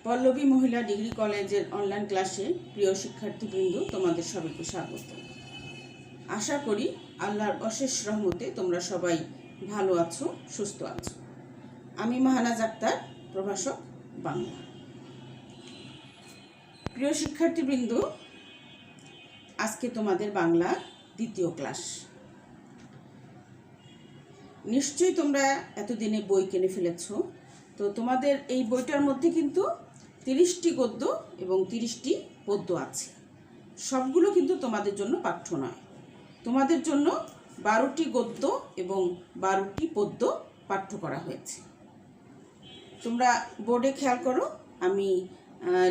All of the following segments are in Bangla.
পল্লবী মহিলা ডিগ্রি কলেজের অনলাইন ক্লাসে প্রিয় শিক্ষার্থীবৃন্দ, তোমাদের সবাইকে স্বাগত। আশা করি আল্লাহর অশেষ রহমতে তোমরা সবাই ভালো আছো, সুস্থ আছো। আমি মাহানাজ আক্তার, প্রভাষক, বাংলা। প্রিয় শিক্ষার্থীবৃন্দ, আজকে তোমাদের বাংলা দ্বিতীয় ক্লাস। নিশ্চয়ই তোমরা এতদিনে বই কিনে ফেলেছ। তো তোমাদের এই বইটার মধ্যে কিন্তু 30টি গদ্য এবং 30টি পদ্য আছে। সবগুলো কিন্তু তোমাদের জন্য পাঠ্য নয়। তোমাদের জন্য 12টি গদ্য এবং 12টি পদ্য পাঠ্য করা হয়েছে। তোমরা বোর্ডে খেয়াল করো, আমি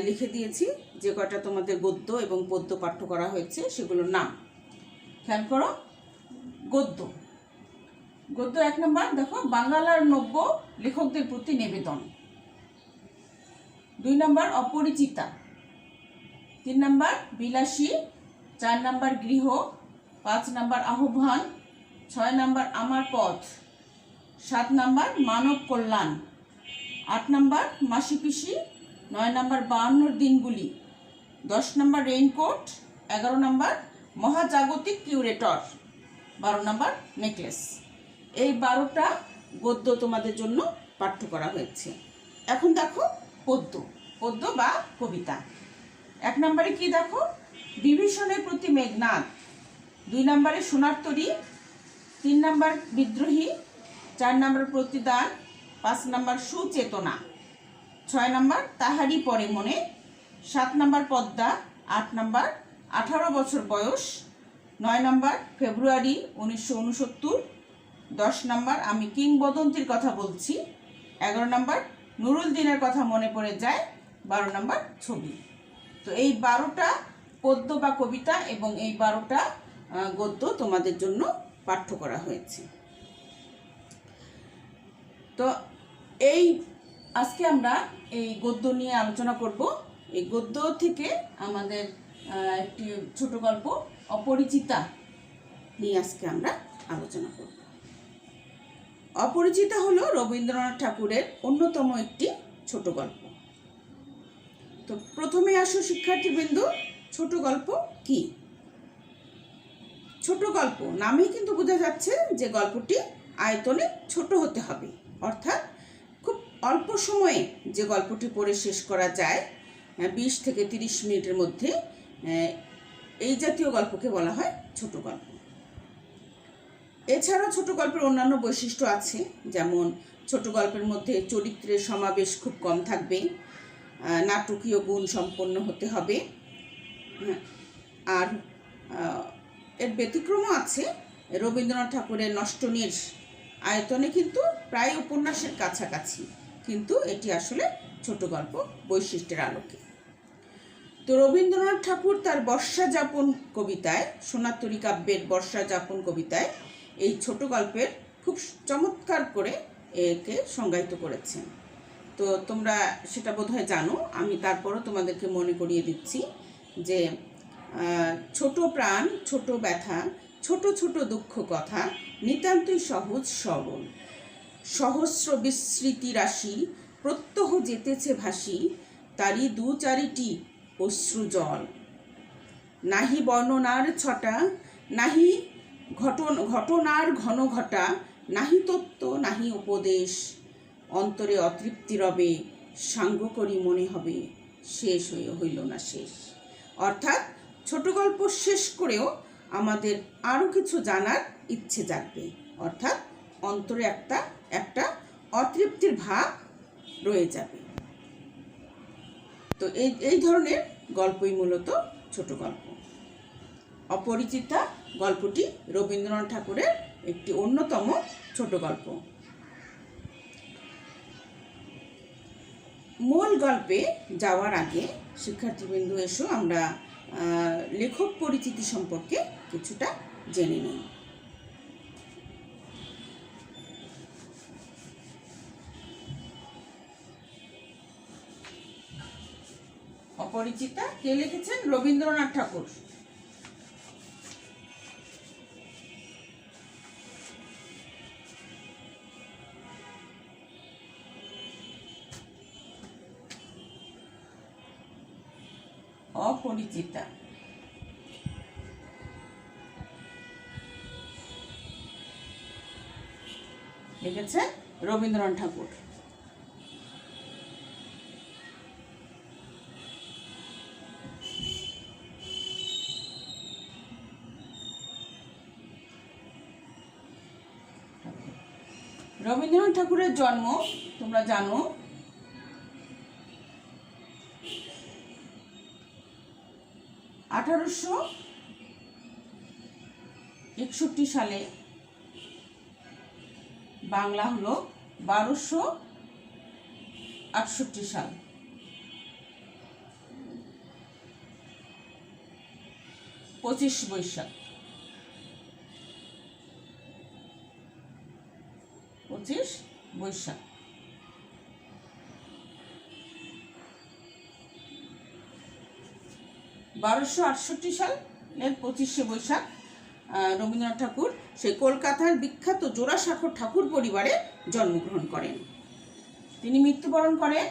লিখে দিয়েছি যে কয়টা তোমাদের গদ্য এবং পদ্য পাঠ্য করা হয়েছে সেগুলোর নাম। খেয়াল করো। গদ্য 1 নম্বর দেখো, বাংলার নব্য লেখকদের প্রতি নিবেদন। 2 নম্বর অপরিচিতা। 3 নম্বর বিলাসী। 4 নম্বর গৃহ। 5 নম্বর আহ্বান। 6 নম্বর আমার পথ। 7 নম্বর মানব কল্যাণ। 8 নম্বর মাসি পিসি। 9 নম্বর 52 দিনগুলি। 10 নম্বর রেইনকোট। 11 নম্বর মহাজাগতিক কিউরেটর। 12 নম্বর নেকলেস। এই 12টা গদ্য তোমাদের জন্য পাঠ্য করা হয়েছে। এখন দেখো পদ্য বা কবিতা। 1 নম্বরে কি দেখো, বিভীষণের প্রতি মেঘনাদ। 2 নম্বরে সোনার তরী। 3 নম্বর বিদ্রোহী। 4 নম্বর প্রতিদান। 5 নম্বর সুচেতনা। 6 নম্বর তাহারি পরে মনে। 7 নম্বর পদ্মা। 8 নম্বর 18 বছর বয়স। 9 নম্বর ফেব্রুয়ারি 1969। 10 নম্বর আমি কিংবদন্তির কথা বলছি। 11 নম্বর নুরুল দিনের কথা মনে পড়ে যায়। 12 নম্বর ছবি। তো এই 12টা পদ্য বা কবিতা এবং এই 12টা গদ্য তোমাদের জন্য পাঠ্য করা হয়েছে। তো আজকে আমরা এই গদ্য নিয়ে আলোচনা করব। এই গদ্য থেকে আমাদের একটি ছোট গল্প অপরিচিতা নিয়ে আজকে আমরা আলোচনা করব। অপরিচিতা হলো রবীন্দ্রনাথ ঠাকুরের অন্যতম একটি ছোট গল্প। তো প্রথমে আসো শিক্ষার্থীবৃন্দ, ছোট গল্প কি? ছোট গল্প নামেই কিন্তু বোঝা যাচ্ছে যে গল্পটি আয়তনে ছোট হতে হবে, অর্থাৎ খুব অল্প সময়ে যে গল্পটি পড়ে শেষ করা যায়, 20 থেকে 30 মিনিটের মধ্যে, এই জাতীয় গল্পকে বলা হয় ছোট গল্প। এছাড়াও ছোট গল্পের অন্যান্য বৈশিষ্ট্য আছে, যেমন ছোট গল্পের মধ্যে চরিত্রের সমাবেশ খুব কম থাকবে, নাটকীয় গুণ সম্পন্ন হতে হবে, আর এর ব্যতিক্রমও আছে। রবীন্দ্রনাথ ঠাকুরের নষ্টনীর আয়তনে কিন্তু প্রায় উপন্যাসের কাছাকাছি, কিন্তু এটি আসলে ছোট গল্প বৈশিষ্ট্যের আলোকে। তো রবীন্দ্রনাথ ঠাকুর তার বর্ষা যাপন কবিতায়, সোনার তরী কাব্যের বর্ষা যাপন কবিতায় এই ছোট গল্পের খুব চমৎকার করে একে সংজ্ঞায়িত করেছেন। তো তোমরা সেটা বোধহয় জানো, আমি তারপরও তোমাদেরকে মনে করিয়ে দিচ্ছি যে ছোট প্রাণ, ছোট ব্যথা, ছোট ছোট দুঃখ কথা, নিতান্তই সহজ সরল, সহস্র বিস্মৃতি রাশি, প্রত্যহ যেতেছে ভাসি, তারই 2-4টি অশ্রু জল। নাহি বর্ণনার ছটা, নাহি ঘটনার ঘন ঘটা, নাহি তত্ত্ব নাহি উপদেশ, অন্তরে অতৃপ্তি রবে, সাঙ্গ করি মনে হবে, শেষ হইল না শেষ। অর্থাৎ ছোট গল্প শেষ করেও আমাদের আরও কিছু জানার ইচ্ছে জাগবে, অর্থাৎ অন্তরে একটা অতৃপ্তির ভাব রয়ে যাবে। তো এই ধরনের গল্পই মূলত ছোট গল্প। অপরিচিতা গল্পটি রবীন্দ্রনাথ ঠাকুরের একটি অন্যতম ছোট গল্প। মূল গল্পে যাওয়ার আগে শিক্ষার্থীবৃন্দ এসো আমরা লেখক পরিচিতি সম্পর্কে কিছুটা জেনে নিই। অপরিচিতা কে লিখেছেন? রবীন্দ্রনাথ ঠাকুর। অপরিচিতা লিখেছেন রবীন্দ্রনাথ ঠাকুর। রবীন্দ্রনাথ ঠাকুরের জন্ম তোমরা জানো 1861 সালে, বাংলা হলো 1268 সাল। 25 বৈশাখ, 25 বৈশাখ। সালের 25শে বৈশাখ রবীন্দ্রনাথ ঠাকুর সেই কলকাতার বিখ্যাত জোড়াসাঁকোর ঠাকুর পরিবারে জন্মগ্রহণ করেন। তিনি মৃত্যুবরণ করেন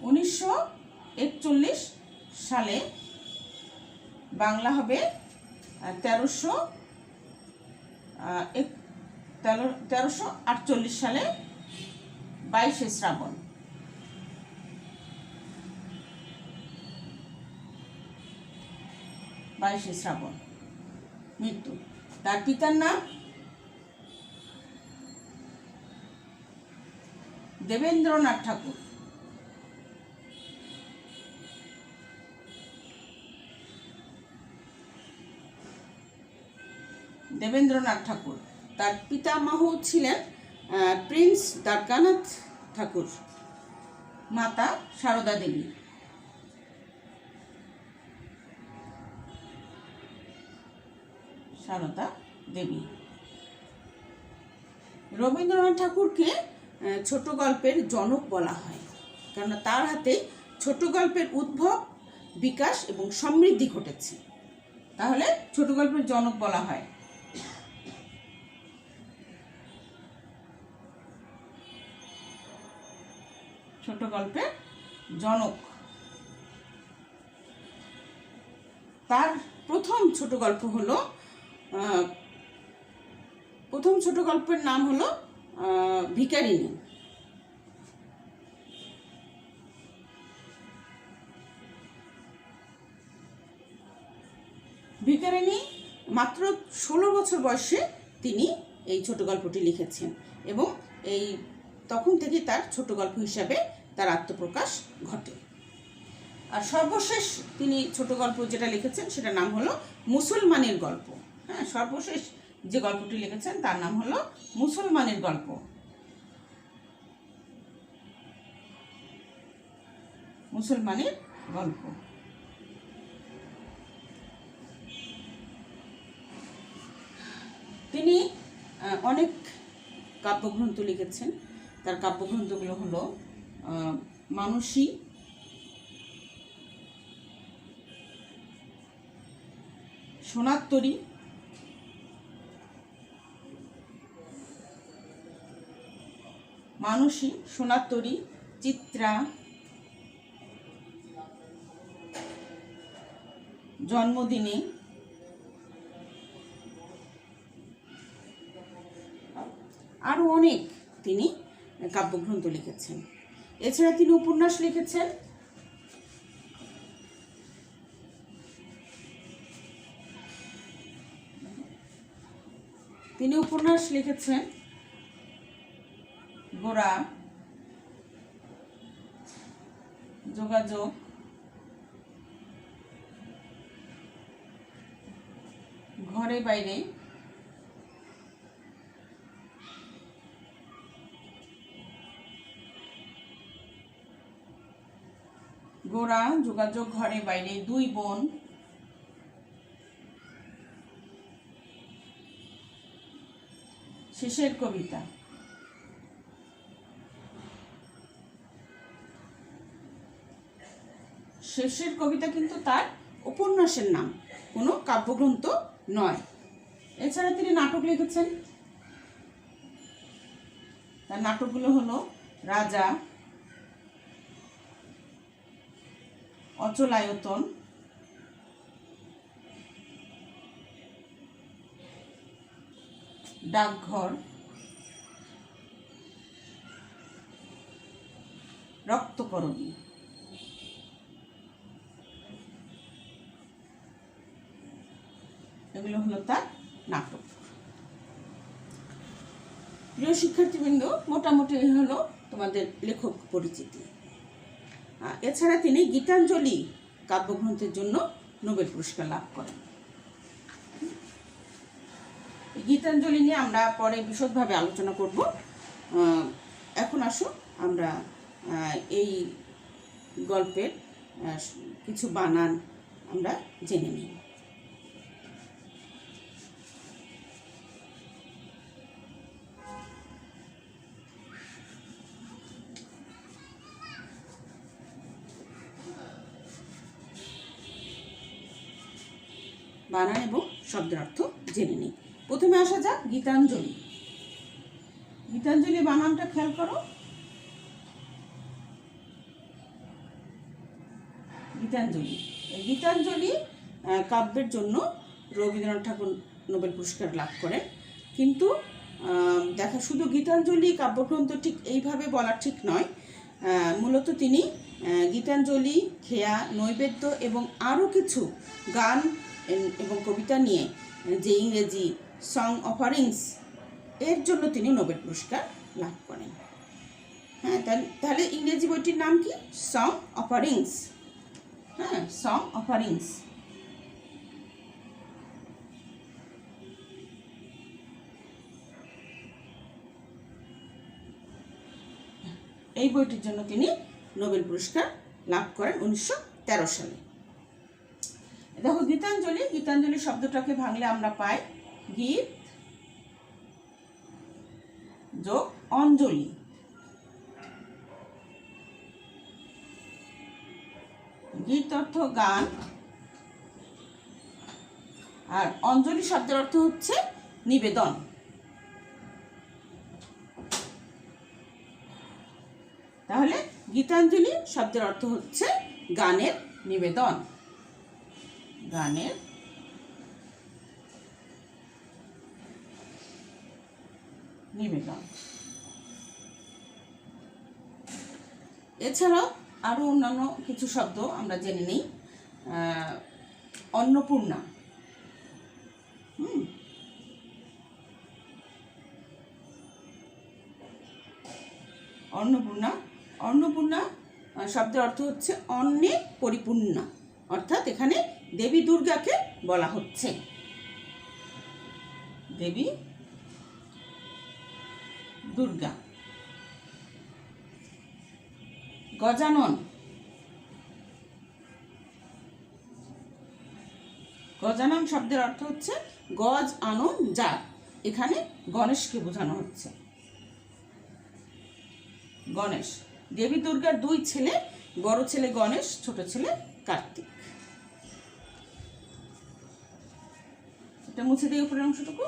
1941 সালে, বাংলা হবে 1348 সালে 22শে শ্রাবণ। মৃত্যু। তার পিতার নাম দেবেন্দ্রনাথ ঠাকুর। তার পিতামহ ছিলেন প্রিন্স দ্বারকানাথ ঠাকুর, মাতা সারদা দেবী। রবীন্দ্রনাথ ঠাকুরকে ছোট গল্পের জনক বলা হয়, কেননা তার হাতে ছোট গল্পের উদ্ভব, বিকাশ এবং সমৃদ্ধি ঘটেছে। তাহলে ছোট গল্পের জনক বলা হয়। ছোট গল্পের জনক। তার প্রথম ছোট গল্পের নাম হলো ভিখারিণী। মাত্র 16 বছর বয়সে তিনি এই ছোট গল্পটি লিখেছেন এবং তখন থেকে তার ছোট গল্প হিসাবে তার আত্মপ্রকাশ ঘটে। আর সর্বশেষ তিনি ছোট গল্প যেটা লিখেছেন সেটার নাম হলো মুসলমানের গল্প। হ্যাঁ, সর্বশেষ যে গল্পটি লিখেছেন তার নাম হলো মুসলমানের গল্প। তিনি অনেক কাব্যগ্রন্থ লিখেছেন। তার কাব্যগ্রন্থগুলো হলো মানসী, সোনাত্তরী, চিত্রা, জন্মদিনে, আরো অনেক তিনি কাব্যগ্রন্থ লিখেছেন। এছাড়া তিনি উপন্যাস লিখেছেন। গোরা, যোগাযোগ, ঘরে বাইরে, দুই বোন, শেষের কবিতা। শেষের কবিতা কিন্তু তার উপন্যাসের নাম, কোনো কাব্যগ্রন্থ নয়। এছাড়া তিনি নাটক লিখেছেন। তার নাটকগুলো হলো রাজা, অচলায়তন, ডাকঘর, রক্তকরণী। এগুলো হলো তার নাটক। প্রিয় শিক্ষার্থীবৃন্দ, মোটামুটি হলো তোমাদের লেখক পরিচিতি। এছাড়া তিনি গীতাঞ্জলি কাব্যগ্রন্থের জন্য নোবেল পুরস্কার লাভ করেন। গীতাঞ্জলি নিয়ে আমরা পরে বিশদভাবে আলোচনা করব। এখন আসো আমরা এই গল্পের কিছু বানান আমরা জেনে নিই। বানান এবং শব্দের অর্থ জেনে নিই। প্রথমে আসা যাক গীতাঞ্জলি। গীতাঞ্জলি বানানটা খেয়াল করো। গীতাঞ্জলি, গীতাঞ্জলি কাব্যের জন্য রবীন্দ্রনাথ ঠাকুর নোবেল পুরস্কার লাভ করেন। কিন্তু দেখা শুধু গীতাঞ্জলি কাব্যগ্রন্থ ঠিক এইভাবে বলা ঠিক নয়। মূলত তিনি গীতাঞ্জলি, খেয়া, নৈবেদ্য এবং আরও কিছু গান এবং কবিতা নিয়ে যে ইংরেজি সং অফারিংস এর জন্য তিনি নোবেল পুরস্কার লাভ করেন। হ্যাঁ, তাহলে ইংরেজি বইটির নাম কি? Song offerings. হ্যাঁ, সং অফারিংস। এই বইটির জন্য তিনি নোবেল পুরস্কার লাভ করেন 1913 সালে। দেখো গীতাঞ্জলি, গীতাঞ্জলি শব্দটাকে ভাঙলে আমরা পাই গীত যোগ অঞ্জলি। গীত অর্থ গান, আর অঞ্জলি শব্দের অর্থ হচ্ছে নিবেদন। তাহলে গীতাঞ্জলি শব্দের অর্থ হচ্ছে গানের নিবেদন। গানের নিবেদন। এছাড়াও আরো অন্যান্য কিছু শব্দ আমরা জেনে নিই। অন্নপূর্ণা। অন্নপূর্ণা, অন্নপূর্ণা শব্দের অর্থ হচ্ছে অন্নে পরিপূর্ণা, অর্থাৎ এখানে দেবী দুর্গাকে বলা হচ্ছে। দেবী দুর্গা। গজানন, গজানন শব্দের অর্থ হচ্ছে গজ আনন যাগ, এখানে গণেশকে বোঝানো হচ্ছে। গণেশ, দেবী দুর্গার দুই ছেলে, বড় ছেলে গণেশ, ছোট ছেলে কার্তিক। এটা মুছে দিয়ে উপরের অংশটুকু।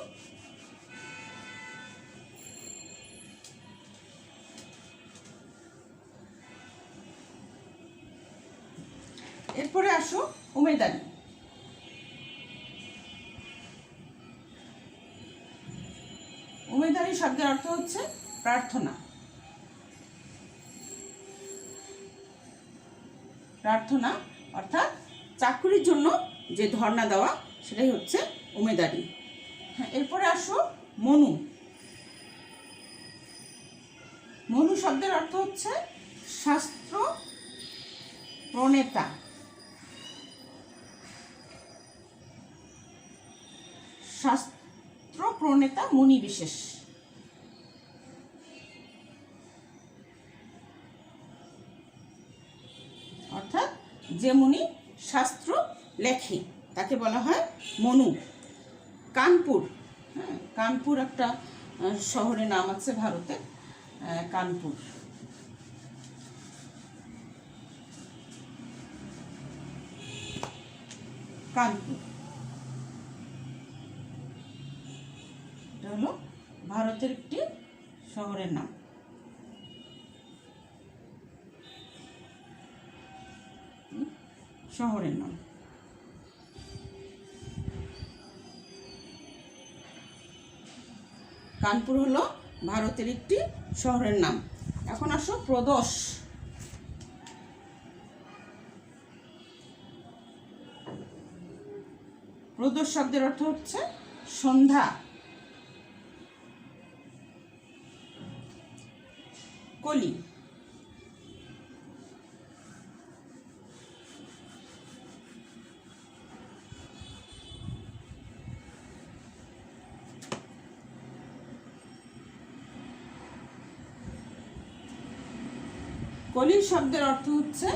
এরপরে আসো উমেদানি। উমেদানি শব্দের অর্থ হচ্ছে প্রার্থনা। প্রার্থনা অর্থাৎ চাকরির জন্য যে ধর্ণা দেওয়া, সেটাই হচ্ছে উমেদানি। হ্যাঁ, এরপরে আসো মনু। মনু শব্দের অর্থ হচ্ছে শাস্ত্র প্রণেতা। শাস্ত্র প্রণেতা মুনি বিশেষ। অর্থাৎ যে মুনি শাস্ত্র লেখে তাকে বলা হয় মনু। কানপুর, হ্যাঁ, কানপুর একটা শহরের নাম আছে ভারতে, কানপুর। কানপুর এটা হলো ভারতের একটি শহরের নাম। শহরের নাম। কানপুর হলো ভারতের একটি শহরের নাম। এখন আসো প্রদোষ। প্রদোষ শব্দের অর্থ হচ্ছে সন্ধ্যা। কলি। কলি শব্দের অর্থ হচ্ছে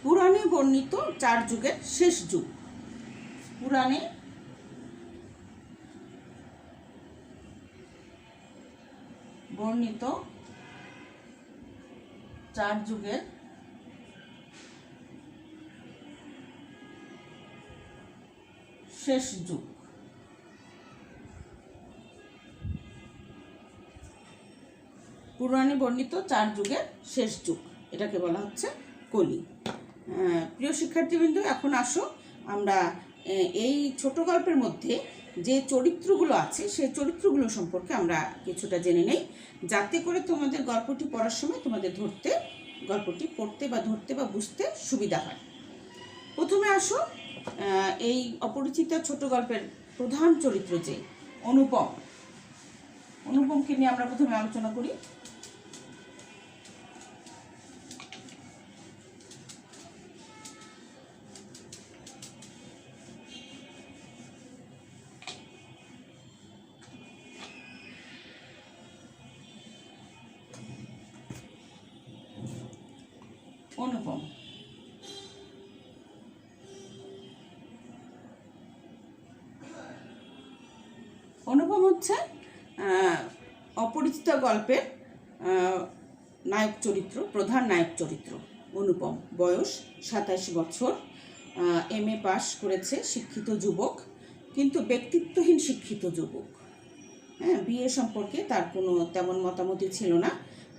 পুরাণে বর্ণিত 4 যুগের শেষ যুগ। পুরাণে বর্ণিত 4 যুগের শেষ যুগ। পুরাণে বর্ণিত 4 যুগের শেষ যুগ, এটাকে বলা হচ্ছে কলি। প্রিয় শিক্ষার্থীবৃন্দ, এখন আসো আমরা এই ছোট গল্পের মধ্যে যে চরিত্রগুলো আছে সেই চরিত্রগুলো সম্পর্কে আমরা কিছুটা জেনে নেই, যাতে করে তোমাদের গল্পটি পড়ার সময় তোমাদের গল্পটি পড়তে বা ধরতে বা বুঝতে সুবিধা হয়। প্রথমে আসো এই অপরিচিত ছোট গল্পের প্রধান চরিত্র যে অনুপম, অনুপমকে নিয়ে আমরা প্রথমে আলোচনা করি। অনুপম অনুপম হচ্ছে অপরিচিত গল্পের নায়ক চরিত্র, প্রধান নায়ক চরিত্র। অনুপম বয়স 27 বছর, MA পাস করেছে, শিক্ষিত যুবক, কিন্তু ব্যক্তিত্বহীন শিক্ষিত যুবক। হ্যাঁ, বিয়ে সম্পর্কে তার কোনো তেমন মতামতই ছিল না,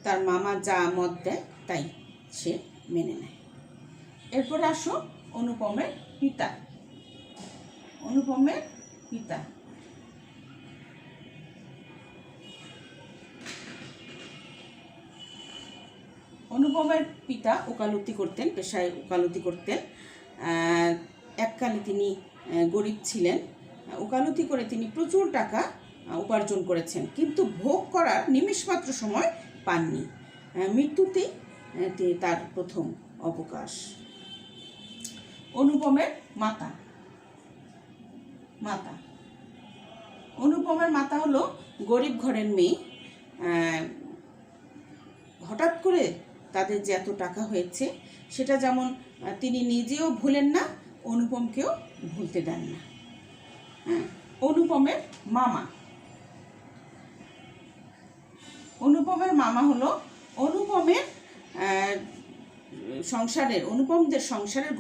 তার মামা যা মত দেয় তাই সে মেনে নেয়। এরপরে আসো অনুপমের পিতা। অনুপমের পিতা অনুপমের পিতা ওকালতি করতেন, পেশায় ওকালতি করতেন। এককালে তিনি গরিব ছিলেন, ওকালতি করে তিনি প্রচুর টাকা উপার্জন করেছেন, কিন্তু ভোগ করার নিমেষমাত্র সময় পাননি। মৃত্যুতেই তার প্রথম অবকাশ। অনুপমের মাতা অনুপমের মাতা হলো গরিব ঘরের মেয়ে। হঠাৎ করে তাদের যে এত টাকা হয়েছে সেটা যেমন তিনি নিজেও ভুলেন না, অনুপমকেও ভুলতে দেন না। অনুপমের মামা হলো অনুপমদের সংসারের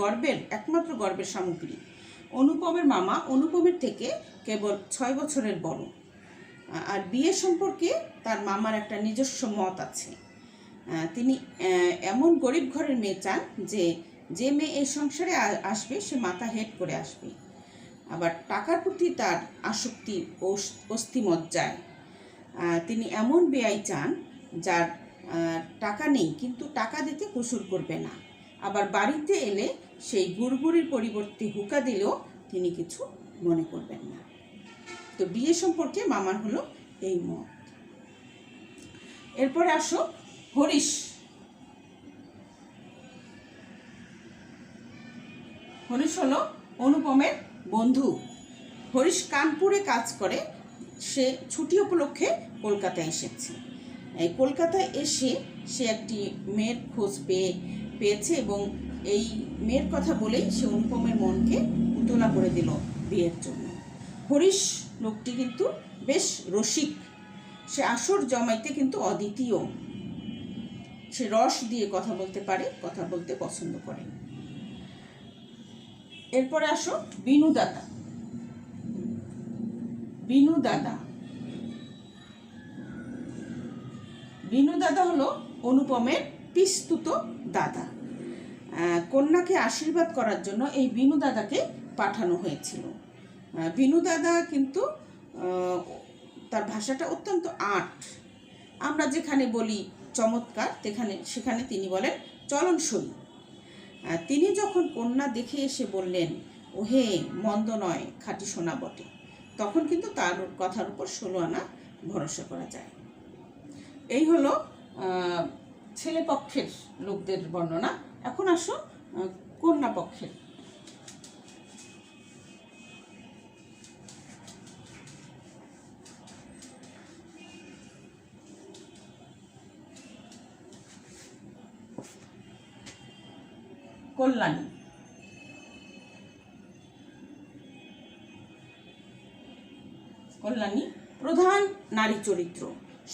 একমাত্র গর্বের সামগ্রী। অনুপমের মামা অনুপমের থেকে কেবল 6 বছরের বড়। আর বিয়ে সম্পর্কে তার মামার একটা নিজস্ব মত আছে। তিনি এমন গরিব ঘরের মেয়ে চান যে মেয়ে এই সংসারে আসবে সে মাথা হেট করে আসবে। আবার টাকার প্রতি তার আসক্তি অস্থিমজ্জায়। তিনি এমন বেয়াই চান যার টাকা নেই কিন্তু টাকা দিতে কুসুর করবে না, আবার বাড়িতে এলে সেই গুড়গুড়ির পরিবর্তে হুকা দিলেও তিনি কিছু মনে করবেন না। তো বিয়ে সম্পর্কে মামার হলো এই মত। এরপরে আসো হরিশ। হরিশ হলো অনুপমের বন্ধু। হরিশ কানপুরে কাজ করে, সে ছুটি উপলক্ষে কলকাতায় এসেছে। এই কলকাতায় এসে সে একটি মেয়ের খোঁজ পেয়েছে এবং এই মেয়ের কথা বলেই সে অনুপমের মনকে উতলা করে দিল বিয়ের জন্য। হরিশ লোকটি কিন্তু বেশ রসিক, সে আসর জমাইতে কিন্তু অদ্বিতীয়। সে রস দিয়ে কথা বলতে পারে, কথা বলতে পছন্দ করে। এরপরে আসো বিনু দাদা। বিনু দাদা হলো অনুপমের পিস্তুত দাদা। কন্যাকে আশীর্বাদ করার জন্য এই বিনু দাদাকে পাঠানো হয়েছিল। বিনু দাদা কিন্তু তার ভাষাটা অত্যন্ত আঁট। আমরা যেখানে বলি চমৎকার, সেখানে তিনি বলেন চলনসই। তিনি যখন কন্যা দেখে এসে বললেন, ওহে মন্দ নয়, খাঁটি সোনা বটে, তখন কিন্তু তার কথার উপর 16 আনা ভরসা করা যায়। এই হলো ছেলে পক্ষের লোকদের বর্ণনা। এখন আসো কন্যা পক্ষের। কল্যাণী। কল্যাণী প্রধান নারী চরিত্র,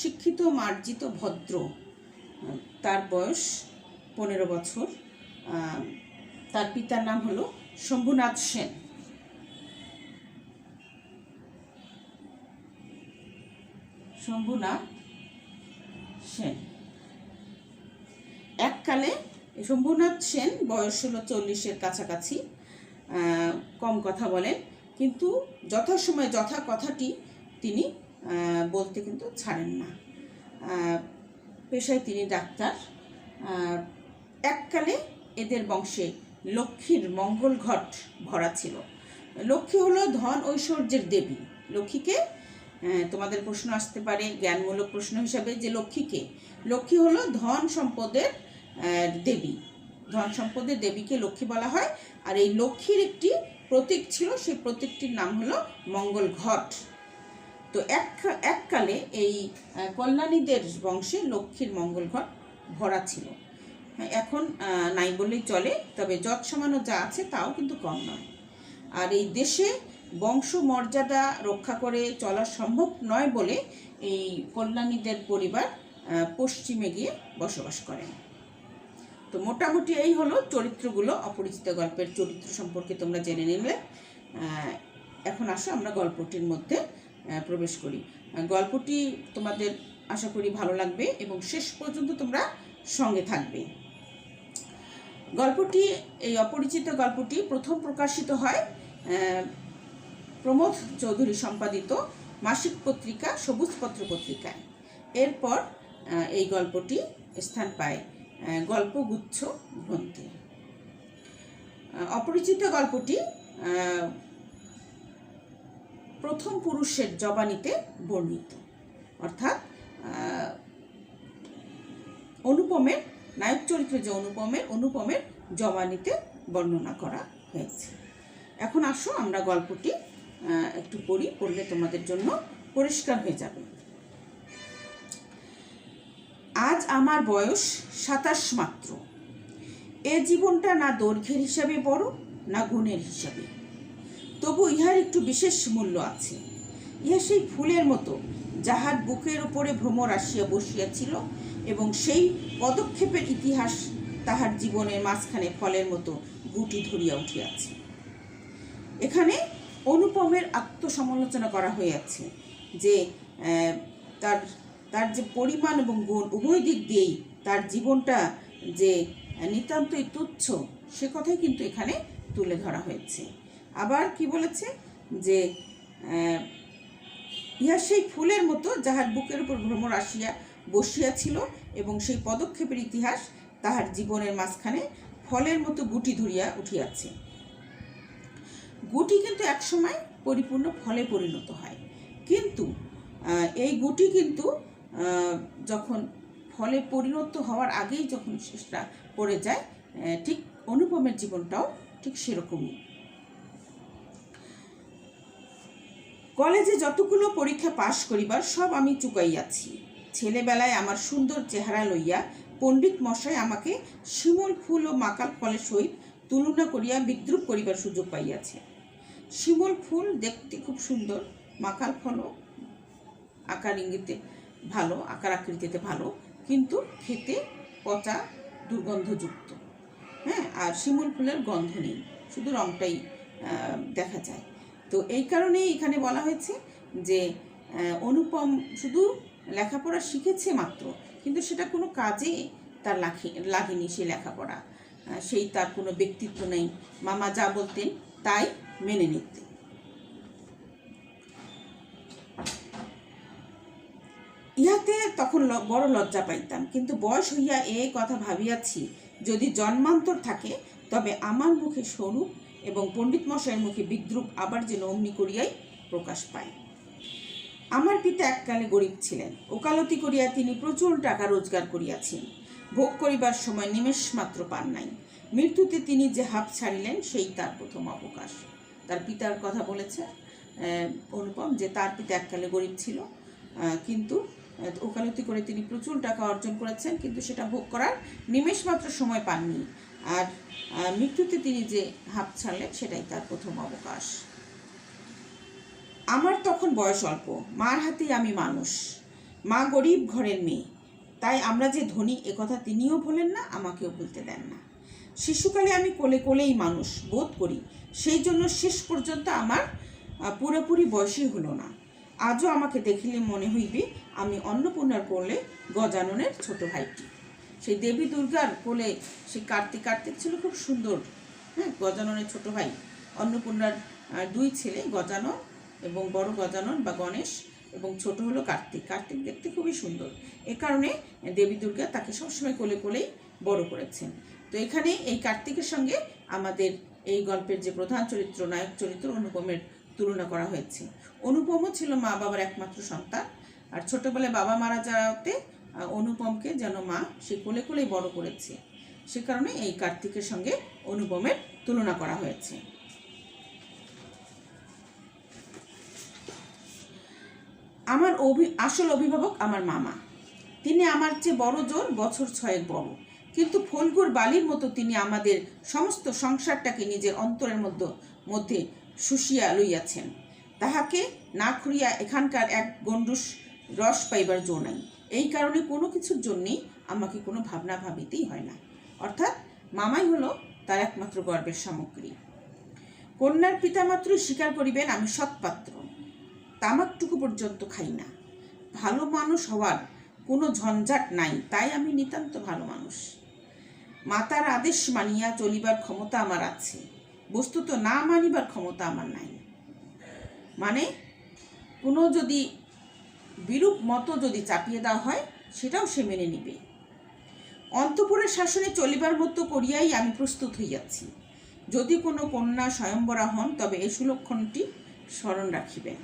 শিক্ষিত, মার্জিত, ভদ্র। তার বয়স 15 বছর। তার পিতার নাম হলো শম্ভুনাথ সেন। শম্ভুনাথ সেন। এককালে শম্ভুনাথ সেন বয়স হলো 40-এর কাছাকাছি। কম কথা বলেন, কিন্তু যথাসময়ে যথা কথাটি তিনি বলতে কিন্তু ছাড়েন না। পেশায় তিনি ডাক্তার। এককালে এদের বংশে লক্ষ্মীর মঙ্গল ঘট ভরা ছিল। লক্ষ্মী হলো ধন ঐশ্বর্যের দেবী। লক্ষ্মীকে তোমাদের প্রশ্ন আসতে পারে জ্ঞানমূলক প্রশ্ন হিসাবে, যে লক্ষ্মী হলো ধন সম্পদের দেবী। ধন সম্পদের দেবীকে লক্ষ্মী বলা হয়। আর এই লক্ষ্মীর একটি প্রতীক ছিল, সেই প্রতীকটির নাম হলো মঙ্গল ঘট। তো এককালে এই কল্যাণীদের বংশে লক্ষ্মীর মঙ্গল ঘট ভরা ছিল। এখন নাই বললেই চলে, তবে যৎ সামান্য যা আছে তাও কিন্তু কম নয়। আর এই দেশে বংশ মর্যাদা রক্ষা করে চলা সম্ভব নয় বলে এই কল্যাণীদের পরিবার পশ্চিমে গিয়ে বসবাস করেন। তো মোটামুটি এই হলো চরিত্রগুলো। অপরিচিত গল্পের চরিত্র সম্পর্কে তোমরা জেনে নিলে। এখন আসো আমরা গল্পটির মধ্যে প্রবেশ করি। গল্পটি তোমাদের আশা করি ভালো লাগবে এবং শেষ পর্যন্ত তোমরা সঙ্গে থাকবে। এই অপরিচিত গল্পটি প্রথম প্রকাশিত হয় প্রমোদ চৌধুরী সম্পাদিত মাসিক পত্রিকা সবুজ পত্র পত্রিকায়। এরপর এই গল্পটি স্থান পায় গল্পগুচ্ছ গ্রন্থে। অপরিচিত গল্পটি প্রথম পুরুষের জবানিতে বর্ণিত, অর্থাৎ অনুপমের নায়ক চরিত্র যে অনুপমের জবানিতে বর্ণনা করা হয়েছে। এখন আসো আমরা গল্পটি একটু পড়লে তোমাদের জন্য পরিষ্কার হয়ে যাবে। আজ আমার বয়স 27 মাত্র। এ জীবনটা না দৈর্ঘ্যের হিসাবে বড়, না গুণের হিসাবে। তবু ইহার একটু বিশেষ মূল্য আছে। ইহা সেই ফুলের মতো যাহার বুকের উপরে ভ্রমর আসিয়া বসিয়াছিল এবং সেই পদক্ষেপের ইতিহাস তাহার জীবনের মাঝখানে ফলের মতো গুটি ধরিয়া উঠিয়াছে। এখানে অনুপমের আত্মসমালোচনা করা হয়েছে, যে তার যে পরিমাণ এবং গুণ উভয় দিক দিয়েই তার জীবনটা যে নিতান্তই তুচ্ছ, সে কথাই কিন্তু এখানে তুলে ধরা হয়েছে। আবার কি বলেছে, যে ইহা সেই ফুলের মতো যাহার বুকের উপর ভ্রমর আসিয়া বসিয়াছিল এবং সেই পদক্ষেপের ইতিহাস তাহার জীবনের মাঝখানে ফলের মতো গুটি ধরিয়া উঠিয়াছে। গুটি কিন্তু একসময় পরিপূর্ণ ফলে পরিণত হয়, কিন্তু এই গুটি কিন্তু যখন ফলে পরিণত হওয়ার আগেই যখন শেষটা পড়ে যায়, ঠিক অনুপমের জীবনটাও ঠিক সেরকমই। কলেজে যতগুলো পরীক্ষা পাশ করিবার সব আমি চুকাইয়াছি। ছেলেবেলায় আমার সুন্দর চেহারা লইয়া পণ্ডিত মশাই আমাকে শিমুল ফুল ও মাকাল ফলের সহিত তুলনা করিয়া বিদ্রুপ করিবার সুযোগ পাইয়াছে। শিমুল ফুল দেখতে খুব সুন্দর, মাকাল ফলও আকার ইঙ্গিতে ভালো, আকার আকৃতিতে ভালো, কিন্তু খেতে পচা দুর্গন্ধযুক্ত। হ্যাঁ, আর শিমুল ফুলের গন্ধ নেই, শুধু রংটাই দেখা যায়। তো এই কারণেই এখানে বলা হয়েছে যে অনুপম শুধু লেখাপড়া শিখেছে মাত্র, কিন্তু সেটা কোনো কাজে তার লাগেনি সে লেখাপড়া। সেই তার কোনো ব্যক্তিত্ব নেই, মামা যা বলতেন তাই মেনে নিতেন। ইহাতে তখন বড় লজ্জা পাইতাম, কিন্তু বয়স হইয়া এ কথা ভাবিয়াছি, যদি জন্মান্তর থাকে তবে আমার মুখে স্বরূপ এবং পণ্ডিত মশাইয়ের মুখে বিদ্রুপ আবার যেন অমনি করিয়াই প্রকাশ পায়। আমার পিতা এককালে গরিব ছিলেন, ওকালতি করিয়া তিনি প্রচুর টাকা রোজগার করিয়াছেন, ভোগ করিবার সময় নিমেষ মাত্র পান নাই। মৃত্যুতে তিনি যে হাঁপ ছাড়িলেন সেই তার প্রথম অবকাশ। তার পিতার কথা বলেছে অনুপম, যে তার পিতা এককালে গরিব ছিল, কিন্তু ওকালতি করে তিনি প্রচুর টাকা অর্জন করেছেন, কিন্তু সেটা ভোগ করার নিমেষ মাত্র সময় পাননি। আর মৃত্যুতে তিনি যে হাঁপ ছাড়লেন সেটাই তার প্রথম অবকাশ। আমার তখন বয়স অল্প, মার হাতেই আমি মানুষ, মা গরিব ঘরের মেয়ে, তাই আমরা যে ধনী একথা তিনিও বলেন না, আমাকেও বলতে দেন না। শিশুকালে আমি কোলে কোলেই মানুষ বোধ করি, সেই জন্য শেষ পর্যন্ত আমার পুরোপুরি বয়সই হলো না। আজও আমাকে দেখিলে মনে হইবে আমি অন্নপূর্ণার কোলে গজাননের ছোট ভাইটি। সেই দেবী দুর্গার কোলে সেই কার্তিক ছিল, খুব সুন্দর। হ্যাঁ, গজাননের ছোট ভাই। অন্নপূর্ণার দুই ছেলে, গজানন এবং বড় গজানন বা গণেশ, এবং ছোট হলো কার্তিক দেখতে খুবই সুন্দর। এ কারণে দেবী দুর্গা তাকে সবসময় কোলে কোলেই বড় করেছেন। তো এখানে এই কার্তিকের সঙ্গে আমাদের এই গল্পের যে প্রধান চরিত্র, নায়ক চরিত্র অনুপমের তুলনা করা হয়েছে। অনুপমও ছিল মা বাবার একমাত্র সন্তান, আর ছোটবেলায় বাবা মারা যাওয়াতে অনুপমকে যেন মা সে কোলে কোলেই বড় করেছে, সে কারণে এই কার্তিকের সঙ্গে অনুপমের তুলনা করা হয়েছে। আমার আসল অভিভাবক আমার মামা। তিনি আমার চেয়ে বড় জোর বছর 6 বড়, কিন্তু ফলগুর বালির মতো তিনি আমাদের সমস্ত সংসারটাকে নিজের অন্তরের মধ্যে শুষিয়া লইয়াছেন। তাহাকে না খুঁড়িয়া এখানকার এক গণ্ডুষ রস পাইবার জো নাই। এই কারণে কোনো কিছুর জন্যেই আমাকে কোনো ভাবনা ভাবিতেই হয় না। অর্থাৎ মামাই হলো তার একমাত্র গর্বের সামগ্রী। কন্যার পিতা মাত্রই স্বীকার করিবেন আমি সৎপাত্র, তামাকটুকু পর্যন্ত খাই না। ভালো মানুষ হওয়ার কোনো ঝঞ্ঝাট নাই, তাই আমি নিতান্ত ভালো মানুষ। মাতার আদেশ মানিয়া চলিবার ক্ষমতা আমার আছে, বস্তুত না মানিবার ক্ষমতা আমার নাই। মানে কোনো যদি বিরূপ মতো যদি চাপিয়ে দেওয়া হয়, সেটাও সে মেনে নিবে। অন্তঃপুরের শাসনে চলিবার মতো করিয়াই আমি প্রস্তুত হইয়াছি। যদি কোনো কন্যা স্বয়ম্বরা হন, তবে এই সুলক্ষণটি স্মরণ রাখিবেন।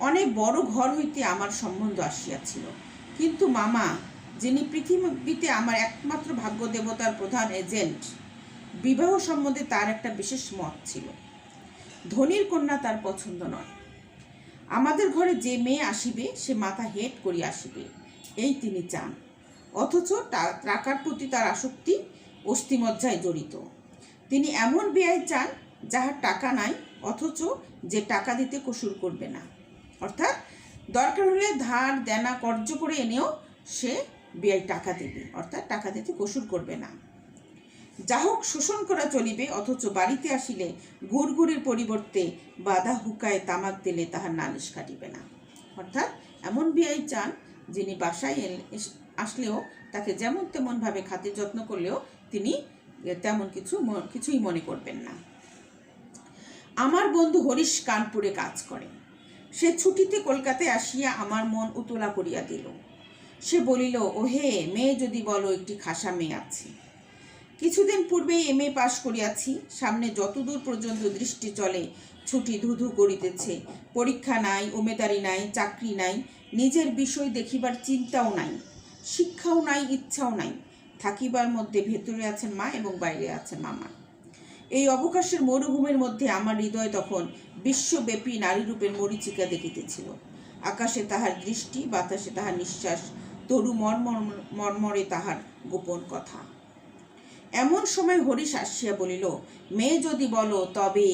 অনেক বড় ঘর হইতে আমার সম্বন্ধ আসিয়াছিল, কিন্তু মামা, যিনি পৃথিবীতে আমার একমাত্র ভাগ্য দেবতার প্রধান এজেন্ট, বিবাহ সম্বন্ধে তার একটা বিশেষ মত ছিল। ধনীর কন্যা তার পছন্দ নয়। আমাদের ঘরে যে মেয়ে আসিবে সে মাথা হেট করিয়া আসিবে, এই তিনি চান। অথচ টাকার প্রতি তার আসক্তি অস্থিমজ্জায় জড়িত। তিনি এমন বেয়াই চান যাহার টাকা নাই, অথচ যে টাকা দিতে কসুর করবে না। অর্থাৎ দরকার হলে ধার দেনা কর্য করে এনেও সে বেয়াই টাকা দেবে, অর্থাৎ টাকা দিতে কসুর করবে না। যা হোক শোষণ করা চলিবে, অথচ বাড়িতে আসিলে গুড়গুড়ির পরিবর্তে বাধা হুকায় তামাক দিলে তাহার নালিশ কাটিবে না। অর্থাৎ এমন বেয়াই চান যিনি বাসায় আসলেও তাকে যেমন তেমনভাবে খাতির যত্ন করলেও তিনি তেমন কিছুই মনে করবেন না। আমার বন্ধু হরিশ কানপুরে কাজ করে। সে ছুটিতে কলকাতায় আসিয়া আমার মন উতলা করিয়া দিল। সে বলিল, ওহে মেয়ে, যদি বলো একটি খাসা মেয়ে আছে। কিছুদিন পূর্বেই MA পাশ করিয়াছি, সামনে যতদূর পর্যন্ত দৃষ্টি চলে ছুটি ধুধু করিতেছে। পরীক্ষা নাই, উমেদারি নাই, চাকরি নাই, নিজের বিষয় দেখিবার চিন্তাও নাই, শিক্ষাও নাই, ইচ্ছাও নাই। থাকিবার মধ্যে ভেতরে আছেন মা এবং বাইরে আছেন মামা। এই অবকাশের মরুভূমির মধ্যে আমার হৃদয় তখন বিশ্বব্যাপী নারীরূপের মরীচিকা দেখিতেছিল। আকাশে তাহার দৃষ্টি, বাতাসে তাহার নিঃশ্বাস, তরু মর্মরে তাহার গোপন কথা। এমন সময় হরিশ আসিয়া বলিল, মেয়ে যদি বলো তবে।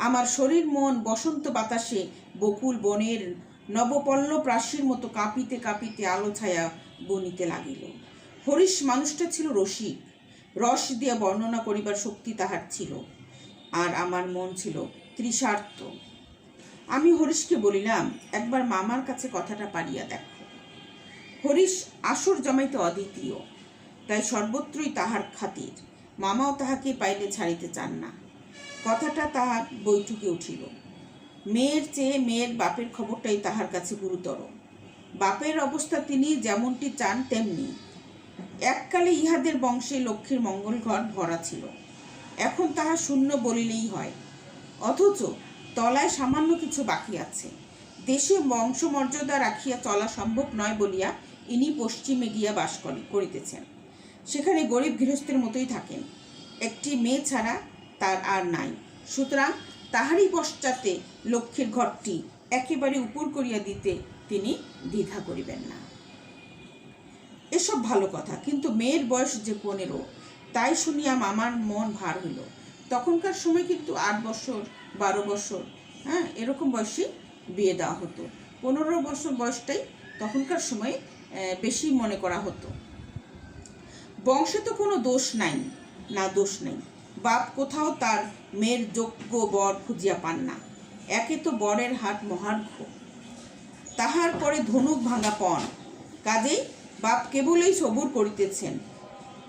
আমার শরীর মন বসন্ত বাতাসে বকুল বনের নবপল্লব রাশির মতো কাঁপিতে কাঁপিতে আলো ছায়া বনিতে লাগিল। হরিশ মানুষটা ছিল রসিক, রস দিয়া বর্ণনা করিবার শক্তি তাহার ছিল, আর আমার মন ছিল তৃষার্ত। আমি হরিশকে বলিলাম, একবার মামার কাছে কথাটা পারিয়া দেখো। হরিশ আসর জমাইতে অদ্বিতীয়। তাই সর্বত্রই তাহার খাতির। মামাও তাহাকে পাইলে ছাড়িতে চান না। কথাটা তাহার বৈঠকে উঠিল। মেয়ের চেয়ে মেয়ের বাপের খবরটাই তাহার কাছে গুরুতর। বাপের অবস্থা তিনি যেমনটি চান তেমনি। এককালে ইহাদের বংশে লক্ষ্মীর মঙ্গল ঘর ভরা ছিল, এখন তাহা শূন্য বলিলেই হয়। অথচ তলায় সামান্য কিছু বাকি আছে। দেশে বংশমর্যাদা রাখিয়া চলা সম্ভব নয় বলিয়া ইনি পশ্চিমে গিয়া বাস করিতেছেন। সেখানে গরিব গৃহস্থের মতোই থাকেন। একটি মেয়ে ছাড়া তার আর নাই। সুতরাং তাহারই পশ্চাতে লক্ষ্মীর ঘরটি একেবারে উপর করিয়া দিতে তিনি দ্বিধা করিবেন না। এসব ভালো কথা, কিন্তু মেয়ের বয়স যে 15, তাই শুনিয়া মামার মন ভার হইল। তখনকার সময় কিন্তু 8 বছর 12 বছর এরকম বয়সে বিয়ে দেওয়া হতো। 15 বছর বয়সটাই তখনকার সময় বেশি মনে করা হতো। বংশে তো কোনো দোষ নাই, না দোষ নাই। বাপ কোথাও তার মেয়ের যোগ্য বর খুঁজিয়া পান না। একে তো বরের হাট মহার্ঘ, তাহার পরে ধনুক ভাঙা পণ। কাজেই বাপ কেবলই সবুর করিতেছেন,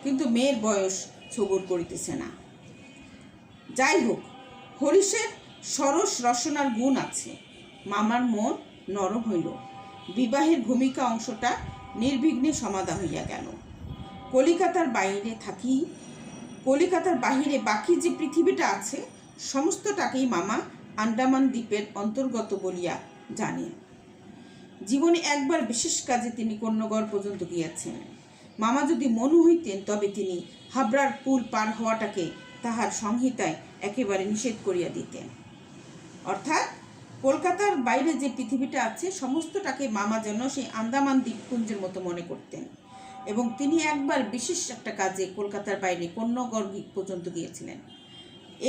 কিন্তু মেয়ের বয়স সবুর করিতেছে না। যাই হোক, হরিশের সরস রসনার গুণ আছে। মামার মন নরম হইল। বিবাহের ভূমিকা অংশটা নির্বিঘ্নে সমাধা হইয়া গেল। কলিকাতার বাহিরে বাকি যে পৃথিবীটা আছে, সমস্তটাকেই মামা আন্দামান দ্বীপের অন্তর্গত বলিয়া জানেন। জীবনে একবার বিশেষ কাজে তিনি কন্যগড় পর্যন্ত গিয়াছেন। মামা যদি মনু হইতেন, তবে তিনি হাবড়ার পুল পার হওয়াটাকে তাহার সংহিতায় একেবারে নিষেধ করিয়া দিতেন। অর্থাৎ কলকাতার বাইরে যে পৃথিবীটা আছে, সমস্তটাকে মামা যেন সেই আন্দামান দ্বীপপুঞ্জের মতো মনে করতেন। এবং তিনি একবার বিশেষ একটা কাজে কলকাতার বাইরে কন্যগড় পর্যন্ত গিয়েছিলেন।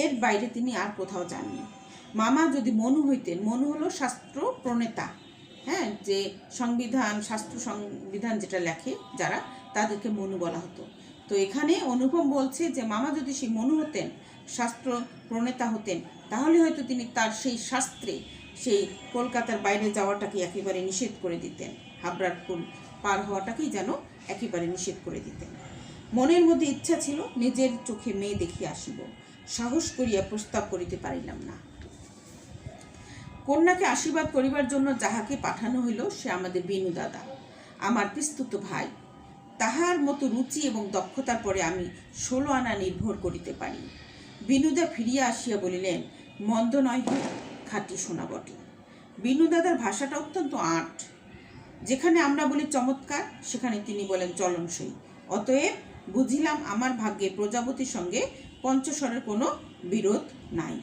এর বাইরে তিনি আর কোথাও যাননি। মামা যদি মনু হইতেন, মনু হলো শাস্ত্র প্রণেতা, যে শাস্ত্র সংবিধান যেটা লেখে যারা, তাদেরকে মনু বলা হতো। তো এখানে অনুপম বলছে যে মামা যদি সেই মনু হতেন, শাস্ত্র প্রণেতা হতেন, তাহলে হয়তো তিনি তার সেই শাস্ত্রে সেই কলকাতার বাইরে যাওয়াটাকে একেবারে নিষেধ করে দিতেন। হাবড়ার পুল পার হওয়াটাকেই যেন একেবারে নিষেধ করে দিতেন। মনের মধ্যে ইচ্ছা ছিল নিজের চোখে মেয়ে দেখিয়া আসিব, সাহস করিয়া প্রস্তাব করিতে পারিলাম না। কন্যাকে আশীর্বাদ করিবার জন্য যাহাকে পাঠানো হইল, সে আমাদের বিনু দাদা, আমার পিস্তুত ভাই। তাহার মতো রুচি এবং দক্ষতার পরে আমি 16 আনা নির্ভর করিতে পারি। বিনুদা ফিরিয়া আসিয়া বলিলেন, মন্দ নয় হোক, খাঁটি সোনা বটে। বিনু দাদার ভাষাটা অত্যন্ত আঁট। যেখানে আমরা বলি চমৎকার, সেখানে তিনি বলেন চলনসই। অতএব বুঝিলাম আমার ভাগ্যে প্রজাপতির সঙ্গে পঞ্চস্বরের কোনো বিরোধ নাই।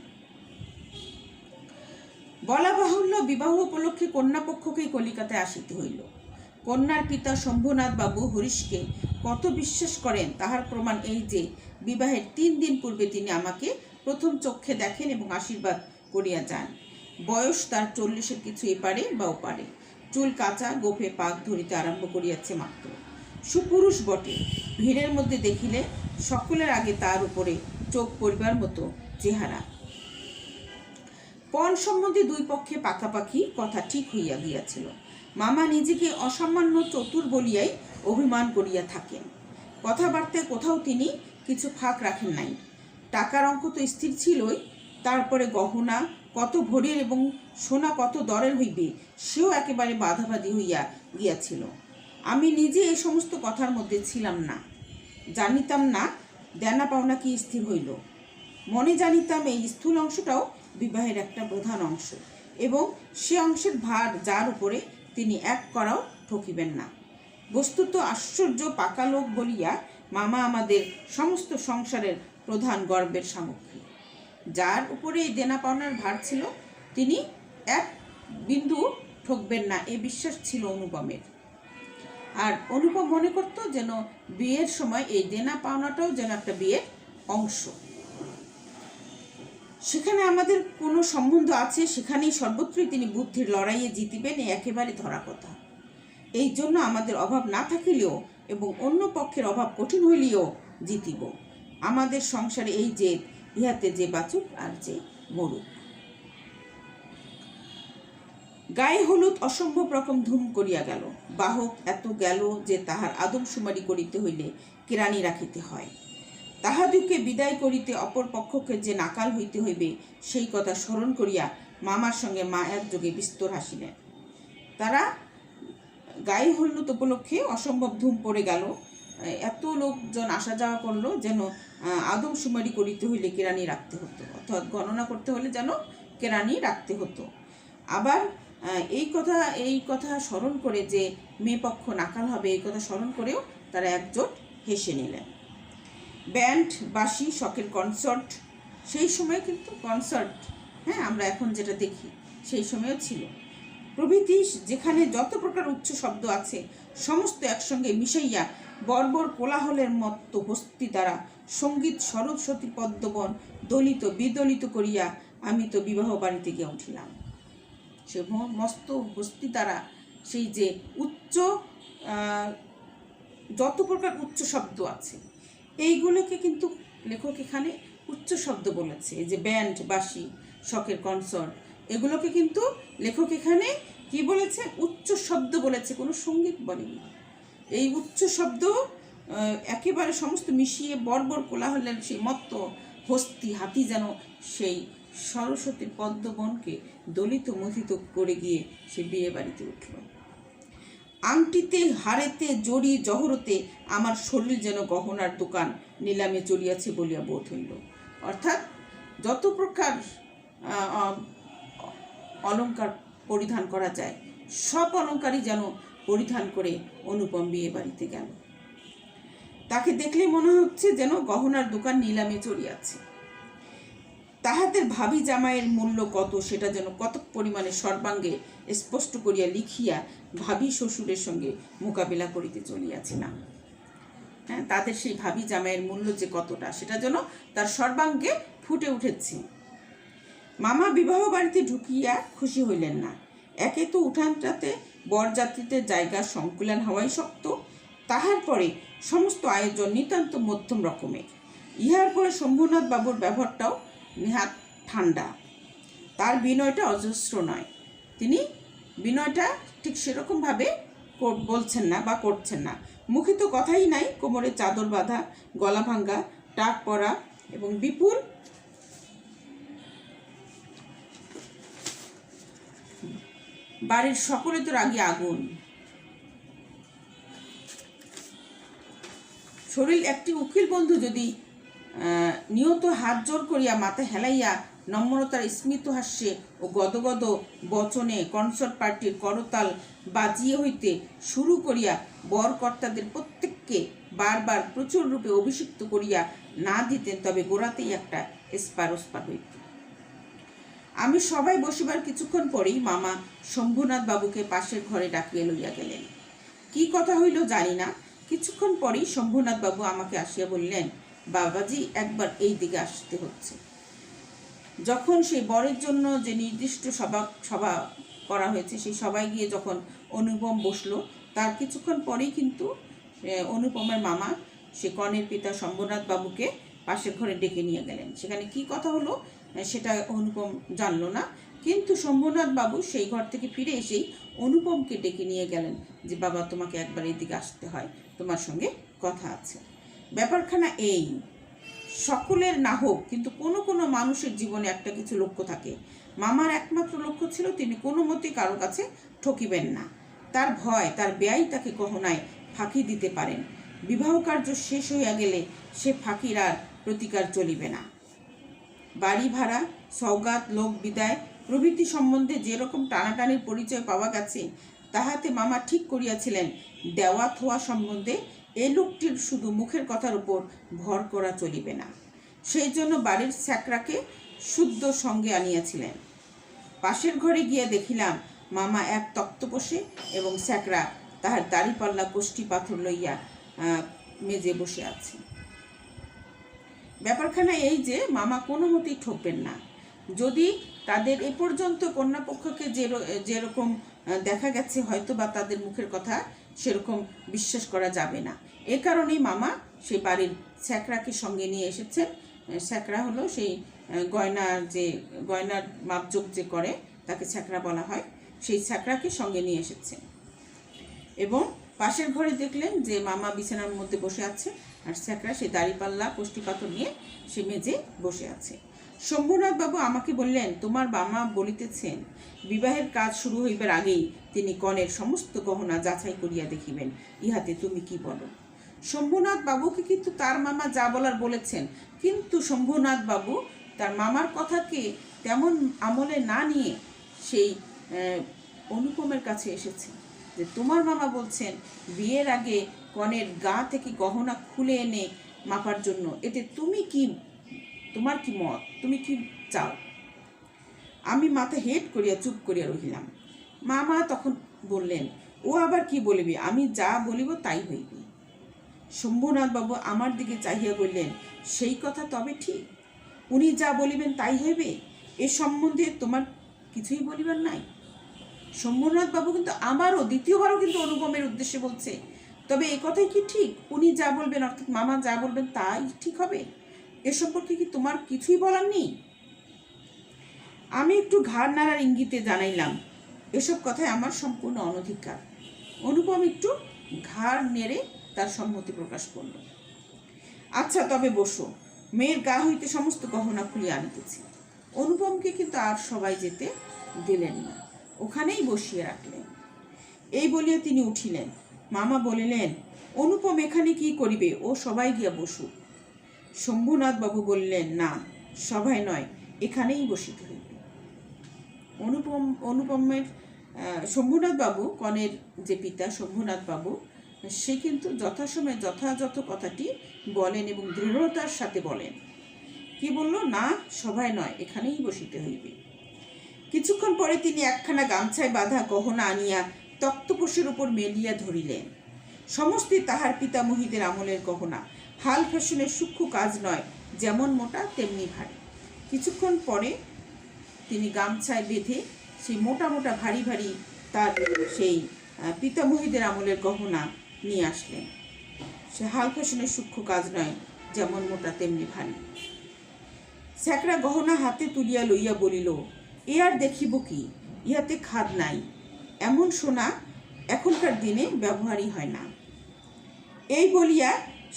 বলা বাহুল্য, বিবাহ উপলক্ষে কন্যাপক্ষকেই কলিকাতায় আসিতে হইল। কন্যার পিতা শম্ভুনাথ বাবু হরিশকে কত বিশ্বাস করেন, তাহার প্রমাণ এই যে বিবাহের 3 দিন পূর্বে তিনি আমাকে প্রথম চক্ষে দেখেন এবং আশীর্বাদ করিয়া যান। বয়স তার 40-এর কিছু এপারে বা ওপারে। চুল কাঁচা, গোফে পাক ধরিতে আরম্ভ করিয়াছে মাত্র। সুপুরুষ বটে। ভিড়ের মধ্যে দেখিলে সকলের আগে তার উপরে চোখ পড়িবার মতো চেহারা। পণ সম্বন্ধে 2 পক্ষে পাকাপাকি কথা ঠিক হইয়া গিয়াছিল। মামা নিজেকে অসামান্য চতুর বলিয়াই অভিমান করিয়া থাকেন। কথাবার্তায় কোথাও তিনি কিছু ফাঁক রাখেন নাই। টাকার অঙ্ক তো স্থির ছিলই, তারপরে গহনা কত ভরির এবং সোনা কত দরের হইবে, সেও একেবারে বাধাবাধি হইয়া গিয়াছিল। আমি নিজে এই সমস্ত কথার মধ্যে ছিলাম না, জানিতাম না দেনা পাওনা কি স্থির হইল। মনে জানিতাম এই স্থূল অংশটাও বিবাহের একটা প্রধান অংশ, এবং সে অংশের ভার যার উপরে তিনি এক করাও ঠকিবেন না। বস্তুত আশ্চর্য পাকা লোক বলিয়া মামা আমাদের সমস্ত সংসারের প্রধান গর্বের সামগ্রী। যার উপরে এই দেনা পাওনার ভার ছিল, তিনি 1 বিন্দু ঠকবেন না, এ বিশ্বাস ছিল অনুপমের। আর অনুপম মনে করত যেন বিয়ের সময় এই দেনা পাওনাটাও যেন একটা বিয়ের অংশ। সেখানে আমাদের কোনো সম্বন্ধ আছে, সেখানেই সর্বত্রই তিনি বুদ্ধির লড়াইয়ে জিতিবেন, একেবারে ধরা কথা। এই জন্য আমাদের অভাব না থাকিলেও এবং অন্য পক্ষের অভাব কঠিন হইলেও জিতিব। আমাদের সংসারে এই জেদ, ইহাতে যে বাঁচুক আর যে মরুক। গায়ে হলুদ অসম্ভব রকম ধুম করিয়া গেল। বাহক এত গেল যে তাহার আদমশুমারি করিতে হইলে কেরানি রাখিতে হয়। তাহাদিকে বিদায় করিতে অপর পক্ষকে যে নাকাল হইতে হইবে সেই কথা স্মরণ করিয়া মামার সঙ্গে মা একযোগে বিস্তর হাসিলেন। তারা গায়ে হলুদ উপলক্ষে অসম্ভব ধুম পড়ে গেল। এত লোকজন আসা যাওয়া করলো যেন আদমশুমারি করিতে হইলে কেরানি রাখতে হতো, অর্থাৎ গণনা করতে হলে যেন কেরানি রাখতে হতো। আবার এই কথা স্মরণ করে যে মেয়ে পক্ষ নাকাল হবে এই কথা স্মরণ করেও তারা একজোট হেসে নিলেন। ব্যান্ড, বাঁশি, শখের কনসার্ট, সেই সময় কিন্তু কনসার্ট, আমরা এখন যেটা দেখি সেই সময়ও ছিল, প্রভৃতি যেখানে যত প্রকার উচ্চ শব্দ আছে সমস্ত একসঙ্গে মিশাইয়া বর্বর কোলাহলের মতো হস্তি দ্বারা সঙ্গীত সরস্বতী পদ্মবন দলিত বিদলিত করিয়া আমি তো বিবাহ বাড়িতে গিয়ে উঠিলাম। সে মস্ত হস্তি দ্বারা সেই যে উচ্চ যত প্রকার উচ্চ শব্দ আছে এইগুলোকে কিন্তু লেখক এখানে উচ্চ শব্দ বলেছে। এই যে ব্যান্ড, বাঁশি, শখের কনসার্ট, এগুলোকে কিন্তু লেখক এখানে কি বলেছে? উচ্চ শব্দ বলেছে, কোনো সঙ্গীত বলেনি। এই উচ্চ শব্দ একেবারে সমস্ত মিশিয়ে বর্বর কোলাহলের সেই মত্ত হস্তি হাতি যেন সেই সরস্বতীর পদ্মবনকে দলিত মথিত করে গিয়ে সে বিয়ে বাড়িতে উঠল। আংটিতে, হাড়েতে, জড়ি জহরতে আমার শরীর যেন গহনার দোকান নিলামে চলিয়াছে বলিয়া বোধ হইল। অর্থাৎ যত প্রকার অলঙ্কার পরিধান করা যায় সব অলঙ্কারই যেন পরিধান করে অনুপম বিয়ে বাড়িতে গেল। তাকে দেখলে মনে হচ্ছে যেন গহনার দোকান নিলামে চলিয়াছে। তাহাদের ভাবি জামাইয়ের মূল্য কত সেটা যেন কতক পরিমাণে সর্বাঙ্গে স্পষ্ট করিয়া লিখিয়া ভাবি শ্বশুরের সঙ্গে মোকাবিলা করিতে চলিয়াছিলাম। তাদের সেই ভাবি জামাইয়ের মূল্য যে কতটা সেটা যেন তার সর্বাঙ্গে ফুটে উঠেছে। মামা বিবাহ বাড়িতে ঢুকিয়া খুশি হইলেন না। একে তো উঠানটাতে বরযাত্রীদের জায়গার সংকুলান হওয়াই শক্ত, তাহার পরে সমস্ত আয়োজন নিতান্ত মধ্যম রকমের। ইহার পরে শম্ভুনাথ বাবুর ব্যবহারটাও নেহাত ঠান্ডা। তার বিনয়টা অজস্র নয়। তিনি বিনয়টা ঠিক সেরকমভাবে বলছেন না বা করছেন না। মুখে তো কথাই নাই, কোমরে চাদর বাঁধা, গলা ভাঙ্গা, টাক পরা এবং বিপুল বাড়ির সকলে তো রাগে আগুন। শরীর একটি উকিল বন্ধু যদি নিয়ত হাত জোর করিয়া মাথা হেলাইয়া নম্রতার স্মিত হাস্যে ও গদগদ বচনে কনসার্ট পার্টির করতাল বাজিয়ে হইতে শুরু করিয়া বরকর্তাদের প্রত্যেককে বারবার প্রচুর রূপে অভিষিক্ত করিয়া না দিতেন, তবে গোড়াতেই একটা এসপার ওসপার হইত। আমি সবাই বসিবার কিছুক্ষণ পরেই মামা শম্ভুনাথ বাবুকে পাশের ঘরে ডাকিয়ে লইয়া গেলেন। কি কথা হইল জানি না। কিছুক্ষণ পরেই শম্ভুনাথ বাবু আমাকে আসিয়া বললেন, বাবাজি একবার এই দিকে আসতে হচ্ছে। যখন সেই বরের জন্য যে নির্দিষ্ট সভা করা হয়েছে সেই সভায় গিয়ে যখন অনুপম বসলো, তার কিছুক্ষণ পরেই কিন্তু অনুপমের মামা সে কনের পিতা শম্ভুনাথ বাবুকে পাশের ঘরে ডেকে নিয়ে গেলেন। সেখানে কি কথা হলো সেটা অনুপম জানলো না, কিন্তু শম্ভুনাথ বাবু সেই ঘর থেকে ফিরে এসেই অনুপমকে ডেকে নিয়ে গেলেন যে বাবা তোমাকে একবার এই দিকে আসতে হয়, তোমার সঙ্গে কথা আছে। ব্যাপারখানা এই, সকলের না হোক কিন্তু কোনো কোনো মানুষের জীবনে একটা কিছু লক্ষ্য থাকে। মামার একমাত্র লক্ষ্য ছিল তিনি কোনো মতেই কারো কাছে ঠকিবেন না। তার ভয়, তার ব্যয় তাকে গহনায় ফাঁকি দিতে পারেন। বিবাহ কার্য শেষ হইয়া গেলে সে ফাঁকির আর প্রতিকার চলিবে না। বাড়ি ভাড়া, সওগাত, লোক বিদায় প্রভৃতি সম্বন্ধে যেরকম টানাটানির পরিচয় পাওয়া গেছে, তাহাতে মামা ঠিক করিয়াছিলেন দেওয়া থোয়া সম্বন্ধে এ লোকটির শুধু মুখের কথার উপর ভর করা চলিবে না। সেই জন্য বাড়ির স্যাকরাকে শুদ্ধ সঙ্গে আনিয়াছিলেন। পাশের ঘরে গিয়া দেখিলাম মামা এক তক্তপোষে এবং স্যাকরা তাহার দাড়িপাল্লা কোষ্ঠী পাথর লইয়া মেজে বসে আছে। ব্যাপারখানা এই যে মামা কোনো মতেই ঠকবেন না। যদি তাদের এ পর্যন্ত কন্যাপক্ষকে যেরকম দেখা গেছে হয়তো বা তাদের মুখের কথা সেরকম বিশ্বাস করা যাবে না। এ কারণেই মামা সেই বাড়ির স্যাকরাকে সঙ্গে নিয়ে এসেছেন। স্যাকরা হলো সেই গয়নার মাপজোক যে করে তাকে স্যাকরা বলা হয়, সেই স্যাকরাকে সঙ্গে নিয়ে এসেছেন। এবং পাশের ঘরে দেখলেন যে মামা বিছানার মধ্যে বসে আছে আর স্যাকরা সে দাড়িপাল্লা কষ্টি পাথর নিয়ে সে মেজে বসে আছে। শম্ভুনাথ বাবু আমাকে বললেন, তোমার বামা বলিতেছেন বিবাহের কাজ শুরু হইবার আগেই তিনি কনের সমস্ত গহনা যাচাই করিয়া দেখিবেন, ইহাতে তুমি কি বলো? শম্ভুনাথ বাবুকে কিন্তু তার মামা যা বলার বলেছেন, কিন্তু শম্ভুনাথ বাবু তার মামার কথাকে তেমন আমলে না নিয়ে সেই অনুপমের কাছে এসেছে যে তোমার মামা বলছেন বিয়ের আগে কনের গা থেকে গহনা খুলে এনে মাপার জন্য, এতে তুমি কি, তোমার কি মত, তুমি কি চাও? আমি মাথা হেট করিয়া চুপ করিয়া রহিলাম। মামা তখন বললেন, ও আবার কি বলিবি, আমি যা বলিব তাই হইবে। শম্ভুনাথ বাবু আমার দিকে চাহিয়া বললেন, সেই কথা তবে ঠিক, উনি যা বলিবেন তাই হইবে, এ সম্বন্ধে তোমার কিছুই বলিবার নাই? শম্ভুনাথ বাবু কিন্তু আবারও দ্বিতীয়বারও কিন্তু অনুপমের উদ্দেশ্যে বলছে, তবে এ কথাই কি ঠিক, উনি যা বলবেন অর্থাৎ মামা যা বলবেন তাই ঠিক হবে, এ সম্পর্কে কি তোমার কিছুই বলার নেই? আমি একটু ঘাড় নাড়ার ইঙ্গিতে জানাইলাম, এসব কথায় আমার সম্পূর্ণ অনধিকার। অনুপম একটু ঘাড় নেড়ে তার সম্মতি প্রকাশ করল। আচ্ছা তবে বসো, মেয়ের গা হইতে সমস্ত গহনা খুলিয়া আনিতেছি। অনুপমকে কিন্তু আর সবাই যেতে দিলেন না, ওখানেই বসিয়ে রাখলেন। এই বলিয়া তিনি উঠিলেন। মামা বলিলেন, অনুপম এখানে কি করিবে, ও সবাই গিয়া বসুক। শম্ভুনাথ বাবু বললেন, না, সবাই নয়, এখানেই বসিতে হইবে। অনুপমের শম্ভুনাথ বাবু, কনের যে পিতা শম্ভুনাথ বাবু, সে কিন্তু যথাসময়ে যথাযথ কথাটি বলেন এবং দৃঢ়তার সাথে বলেন। কি বলল? না, সবাই নয়, এখানেই বসিতে হইবে। কিছুক্ষণ পরে তিনি একখানা গামছায় বাঁধা গহনা আনিয়া তক্তপোষের উপর মেলিয়া ধরিলেন। সমস্তই তাহার পিতামহীদের আমলের গহনা, হাল ফ্যাশনের সূক্ষ্ম কাজ নয়, যেমন মোটা তেমনি ভারী। কিছুক্ষণ পরে তিনি গামছায় বেঁধে সেই মোটা মোটা ভারী ভারী তার সেই পিতামহীদের আমলের গহনা নিয়ে আসলেন। সে হাল ফ্যাশনের সূক্ষ্ম কাজ নয়, যেমন মোটা তেমনি ভারী। স্যাকরা গহনা হাতে তুলিয়া লইয়া বলিল, এ আর দেখিব কি, ইহাতে খাদ নাই, এমন সোনা এখনকার দিনে ব্যবহারই হয় না। এই বলিয়া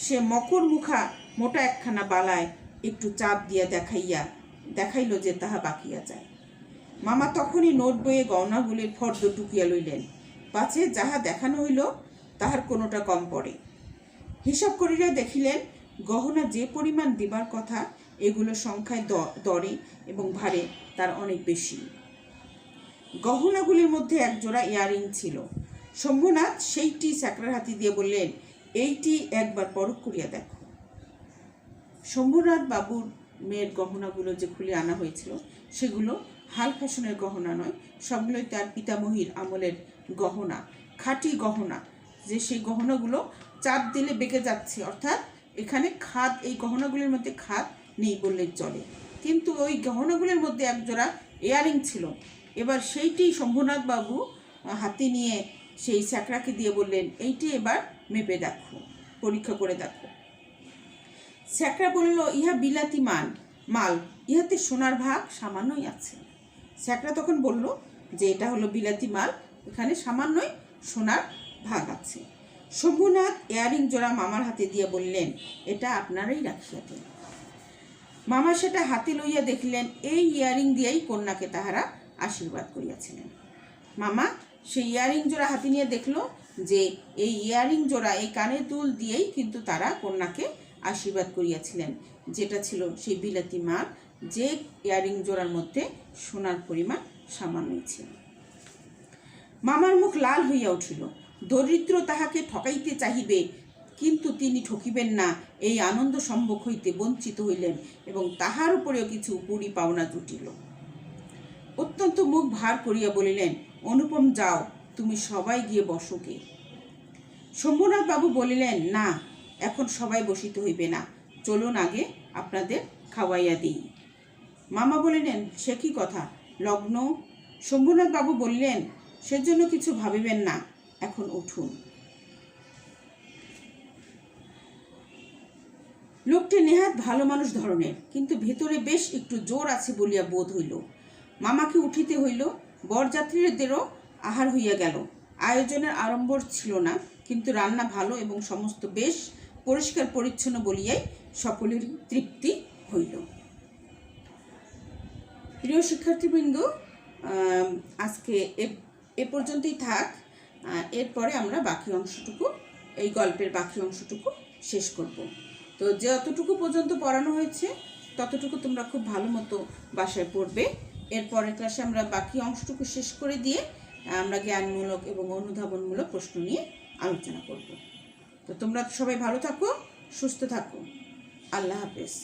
সে মকর মুখা মোটা একখানা বালায় একটু চাপ দিয়া দেখাইল যে তাহা বাকিয়া যায়। মামা তখনই নোট বইয়ে গহনাগুলির ফর্দ টুকিয়া লইলেন, পাছে যাহা দেখানো হইল তাহার কোনোটা কম পড়ে। হিসাব করিয়া দেখিলেন গহনা যে পরিমাণ দিবার কথা, এগুলো সংখ্যায় দরে এবং ভারে তার অনেক বেশি। গহনাগুলির মধ্যে এক জোড়া ইয়ারিং ছিল। শম্ভুনাথ সেইটি স্যাকরার হাতে দিয়ে বললেন, এইটি একবার পরখ করিয়া দেখো। শম্ভুনাথ বাবুর মেয়ের গহনাগুলো যে খুলে আনা হয়েছিল সেগুলো হাল ফ্যাশনের গহনা নয়, সবগুলোই তার পিতামহীর আমলের গহনা, খাঁটি গহনা, যে সেই গহনাগুলো চাপ দিলে বেঁকে যাচ্ছে, অর্থাৎ এখানে খাদ, এই গহনাগুলির মধ্যে খাদ নেই বললেই চলে। কিন্তু ওই গহনাগুলির মধ্যে একজোড়া ইয়ারিং ছিল। এবার সেইটি শম্ভুনাথ বাবু হাতে নিয়ে সেই স্যাকরাকে দিয়ে বললেন, এইটি এবার মেপে দেখো, পরীক্ষা করে দেখো। স্যাকরা বলল, ইহা বিলাতি মাল, ইহাতে সোনার ভাগ সামান্যই আছে। স্যাকরা তখন বলল যে এটা হলো বিলাতি মাল, এখানে সামান্যই সোনার ভাগ আছে। শম্ভুনাথ ইয়ারিং জোড়া মামার হাতে দিয়ে বললেন, এটা আপনারাই রাখিয়া দিন। মামা সেটা হাতে লইয়া দেখলেন, এই ইয়ারিং দিয়েই কন্যাকে তাহারা আশীর্বাদ করিয়াছিলেন। মামা সেই ইয়ারিং জোড়া হাতে নিয়ে দেখলো যে এই ইয়ারিং জোড়া, এই কানের দুল দিয়েই কিন্তু তারা কন্যাকে আশীর্বাদ করিয়াছিলেন, যেটা ছিল সেই বিলাতি মাল, যে ইয়ারিং জোড়ার মধ্যে সোনার পরিমাণ সামান্যই ছিল। মামার মুখ লাল হইয়া উঠিল। দরিদ্র তাহাকে ঠকাইতে চাহিবে, কিন্তু তিনি ঠকিবেন না, এই আনন্দ সম্ভোগ হইতে বঞ্চিত হইলেন এবং তাহার উপরেও কিছু পুরি পাওনা জুটিল। অত্যন্ত মুখ ভার করিয়া বলিলেন, অনুপম যাও, তুমি সবাই গিয়ে বসোকে। শম্ভুনাথ বাবু বলিলেন, না, এখন সবাই বসিতে হইবে না, চলুন আগে আপনাদের খাওয়াইয়া দিই। মামা বলিলেন, সে কি কথা, লগ্ন? শম্ভুনাথ বাবু বললেন, সেজন্য কিছু ভাবিবেন না, এখন উঠুন। লোকটি নেহাত ভালো মানুষ ধরনের, কিন্তু ভেতরে বেশ একটু জোর আছে বলিয়া বোধ হইল। মামাকে উঠিতে হইল। বরযাত্রীদেরও আহার হইয়া গেল। আয়োজনের আড়ম্বর ছিল না, কিন্তু রান্না ভালো এবং সমস্ত বেশ পরিষ্কার পরিচ্ছন্ন বলিয়াই সকলের তৃপ্তি হইল। প্রিয় শিক্ষার্থীবৃন্দ, আজকে এ পর্যন্তই থাক। এরপরে আমরা বাকি অংশটুকু, এই গল্পের বাকি অংশটুকু শেষ করব। তো যতটুকু পর্যন্ত পড়ানো হয়েছে ততটুকু তোমরা খুব ভালো মতো বাসায় পড়বে। এরপরের ক্লাসে আমরা বাকি অংশটুকু শেষ করে দিয়ে আমরা জ্ঞানমূলক এবং অনুধাবনমূলক প্রশ্ন নিয়ে আলোচনা করব। তো তোমরা সবাই ভালো থাকো, সুস্থ থাকো। আল্লাহ হাফেজ।